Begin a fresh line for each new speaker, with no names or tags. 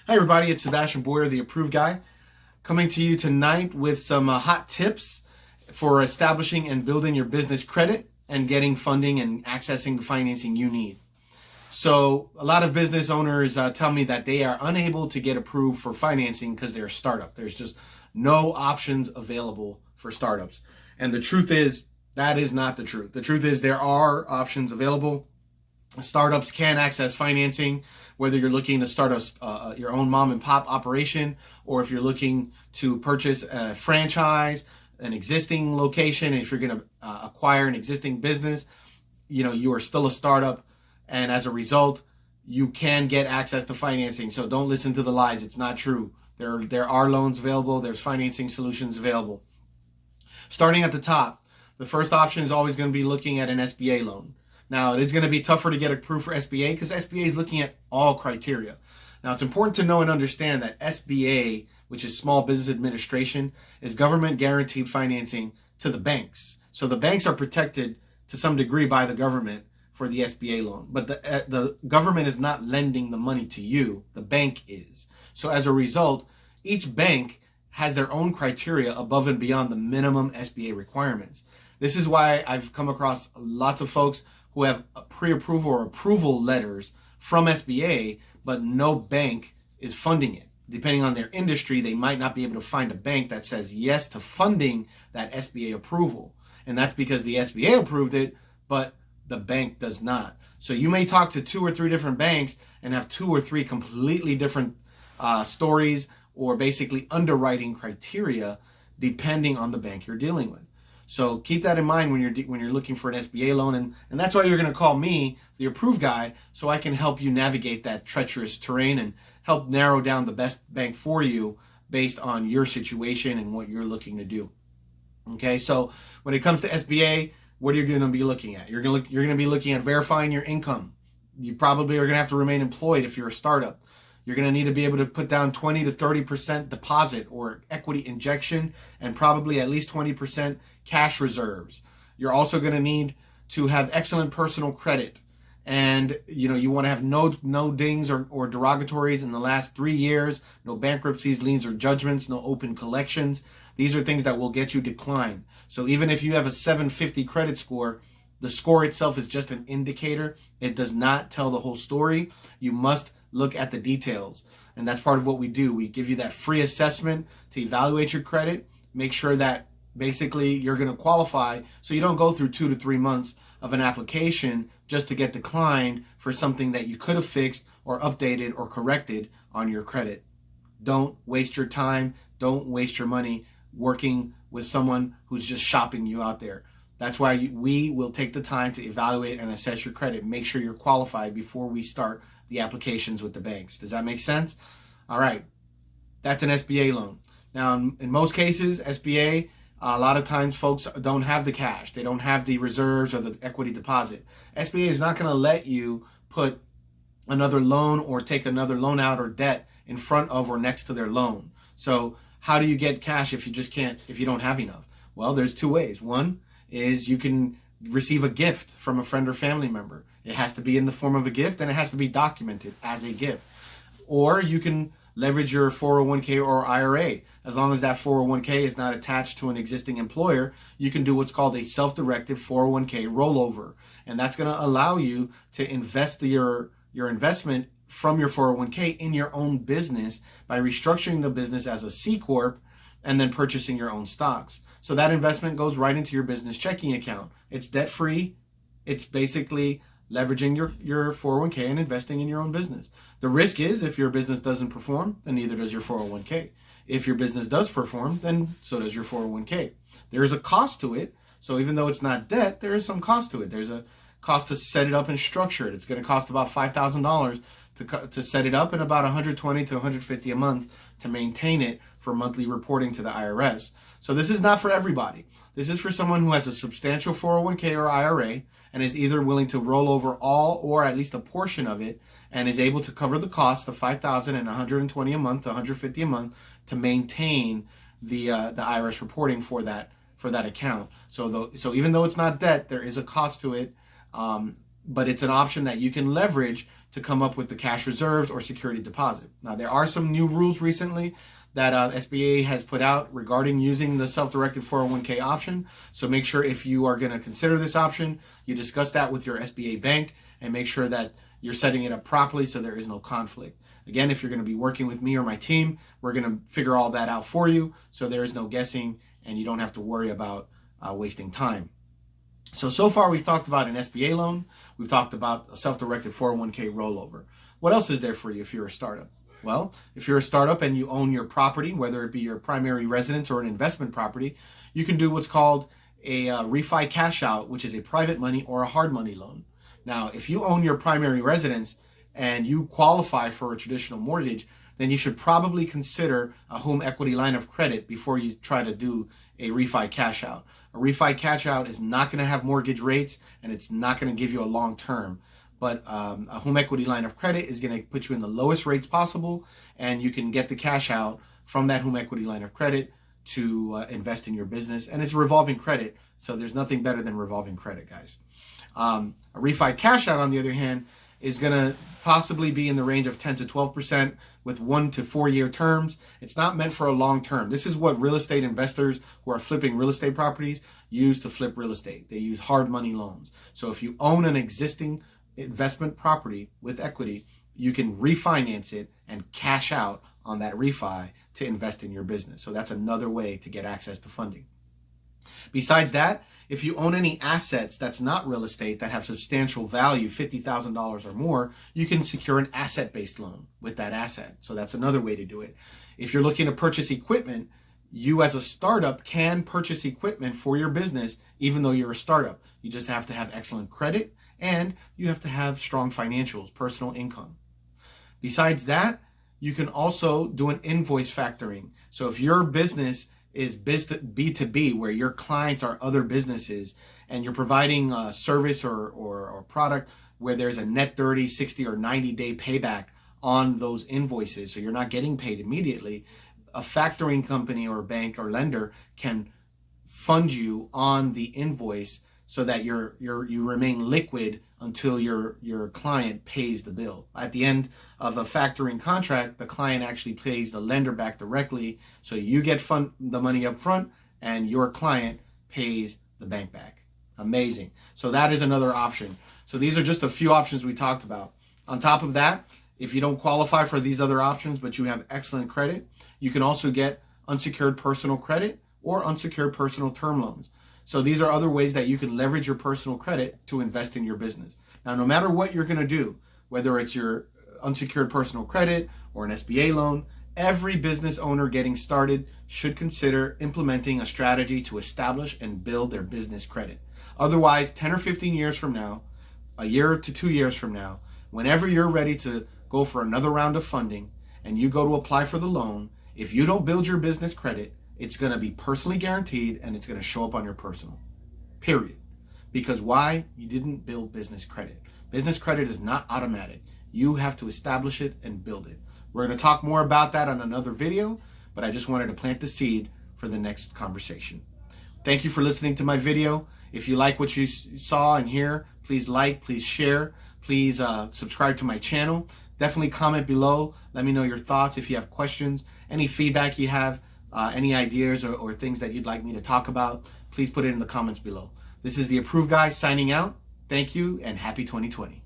Hi everybody, it's Sebastian Boyer, the approved guy, coming to you tonight with some hot tips for establishing and building your business credit and getting funding and accessing the financing you need. So a lot of business owners tell me that they are unable to get approved for financing because they're a startup. There's just no options available for startups. And the truth is, that is not the truth. The truth is there are options available. Startups can access financing, whether you're looking to start your own mom and pop operation, or if you're looking to purchase a franchise, an existing location. If you're going to acquire an existing business, you are still a startup, and as a result, you can get access to financing. So don't listen to the lies. It's not true. There are loans available. There's financing solutions available. Starting at the top, the first option is always going to be looking at an SBA loan. Now, it is going to be tougher to get approved for SBA because SBA is looking at all criteria. Now, it's important to know and understand that SBA, which is Small Business Administration, is government guaranteed financing to the banks. So the banks are protected to some degree by the government for the SBA loan. But the government is not lending the money to you. The bank is. So as a result, each bank has their own criteria above and beyond the minimum SBA requirements. This is why I've come across lots of folks who have pre-approval or approval letters from SBA, but no bank is funding it. Depending on their industry, they might not be able to find a bank that says yes to funding that SBA approval. And that's because the SBA approved it, but the bank does not. So you may talk to 2 or 3 different banks and have 2 or 3 completely different stories or basically underwriting criteria depending on the bank you're dealing with. So keep that in mind when you're looking for an SBA loan, and that's why you're going to call me, the approved guy, so I can help you navigate that treacherous terrain and help narrow down the best bank for you based on your situation and what you're looking to do. Okay, so when it comes to SBA, what are you going to be looking at? You're going to be looking at verifying your income. You probably are going to have to remain employed if you're a startup. You're going to need to be able to put down 20 to 30% deposit or equity injection, and probably at least 20% cash reserves. You're also going to need to have excellent personal credit. And you want to have no dings or derogatories in the last 3 years, no bankruptcies, liens, or judgments, no open collections. These are things that will get you declined. So even if you have a 750 credit score, the score itself is just an indicator. It does not tell the whole story. You must look at the details. And that's part of what we do. We give you that free assessment to evaluate your credit, make sure that basically you're going to qualify so you don't go through 2 to 3 months of an application just to get declined for something that you could have fixed or updated or corrected on your credit. Don't waste your time. Don't waste your money working with someone who's just shopping you out there. That's why we will take the time to evaluate and assess your credit. Make sure you're qualified before we start the applications with the banks. Does that make sense? All right. That's an SBA loan. Now, in most cases, SBA, a lot of times folks don't have the cash. They don't have the reserves or the equity deposit. SBA is not going to let you put another loan or take another loan out or debt in front of or next to their loan. So how do you get cash if you don't have enough? Well, there's 2 ways. One is you can receive a gift from a friend or family member. It has to be in the form of a gift, and it has to be documented as a gift. Or you can leverage your 401k or IRA. As long as that 401k is not attached to an existing employer, you can do what's called a self-directed 401k rollover. And that's going to allow you to invest your investment from your 401k in your own business by restructuring the business as a C Corp and then purchasing your own stocks. So that investment goes right into your business checking account. It's debt-free. It's basically leveraging your 401k and investing in your own business. The risk is if your business doesn't perform, then neither does your 401k. If your business does perform, then so does your 401k. There is a cost to it. So even though it's not debt, there is some cost to it. There's a cost to set it up and structure it. It's going to cost about $5,000 to set it up and about $120 to $150 a month to maintain it for monthly reporting to the IRS. So this is not for everybody. This is for someone who has a substantial 401k or IRA and is either willing to roll over all or at least a portion of it and is able to cover the cost of $5,000 and $120 a month, $150 a month to maintain the IRS reporting for that account. So even though it's not debt, there is a cost to it. but it's an option that you can leverage to come up with the cash reserves or security deposit. Now, there are some new rules recently that SBA has put out regarding using the self-directed 401k option. So make sure if you are going to consider this option, you discuss that with your SBA bank and make sure that you're setting it up properly so there is no conflict. Again, if you're going to be working with me or my team, we're going to figure all that out for you so there is no guessing and you don't have to worry about wasting time. So far we've talked about an SBA loan. We've talked about a self-directed 401k rollover. What else is there for you if you're a startup? Well, if you're a startup and you own your property, whether it be your primary residence or an investment property, you can do what's called a Refi Cashout, which is a private money or a hard money loan. Now, if you own your primary residence and you qualify for a traditional mortgage, then you should probably consider a home equity line of credit before you try to do a Refi Cashout. A Refi Cashout is not going to have mortgage rates and it's not going to give you a long term. But a home equity line of credit is going to put you in the lowest rates possible, and you can get the cash out from that home equity line of credit to invest in your business. And it's revolving credit, so there's nothing better than revolving credit, guys. A Refi Cashout, on the other hand, is going to possibly be in the range of 10 to 12% with 1 to 4 year terms. It's not meant for a long term. This is what real estate investors who are flipping real estate properties use to flip real estate. They use hard money loans. So if you own an existing investment property with equity, you can refinance it and cash out on that refi to invest in your business. So that's another way to get access to funding. Besides that, if you own any assets that's not real estate that have substantial value, $50,000 or more, you can secure an asset-based loan with that asset. So that's another way to do it. If you're looking to purchase equipment, you as a startup can purchase equipment for your business even though you're a startup. You just have to have excellent credit and you have to have strong financials, personal income. Besides that, you can also do an invoice factoring. So if your business is B2B, where your clients are other businesses and you're providing a service or product where there's a net 30, 60, or 90-day payback on those invoices, so you're not getting paid immediately, a factoring company or bank or lender can fund you on the invoice so that you remain liquid until your client pays the bill. At the end of a factoring contract, the client actually pays the lender back directly, so you get the money up front and your client pays the bank back. Amazing. So that is another option. So these are just a few options we talked about. On top of that, if you don't qualify for these other options but you have excellent credit, you can also get unsecured personal credit or unsecured personal term loans. So these are other ways that you can leverage your personal credit to invest in your business. Now, no matter what you're going to do, whether it's your unsecured personal credit or an SBA loan, every business owner getting started should consider implementing a strategy to establish and build their business credit. Otherwise, 10 or 15 years from now, a year to 2 years from now, whenever you're ready to go for another round of funding and you go to apply for the loan, if you don't build your business credit, it's going to be personally guaranteed and it's going to show up on your personal, period. Because why? You didn't build business credit. Business credit is not automatic. You have to establish it and build it. We're going to talk more about that on another video, but I just wanted to plant the seed for the next conversation. Thank you for listening to my video. If you like what you saw and hear, please like, please share, please subscribe to my channel. Definitely comment below. Let me know your thoughts. If you have questions, any feedback you have, any ideas or things that you'd like me to talk about, please put it in the comments below. This is The Approved Guy signing out. Thank you and happy 2020.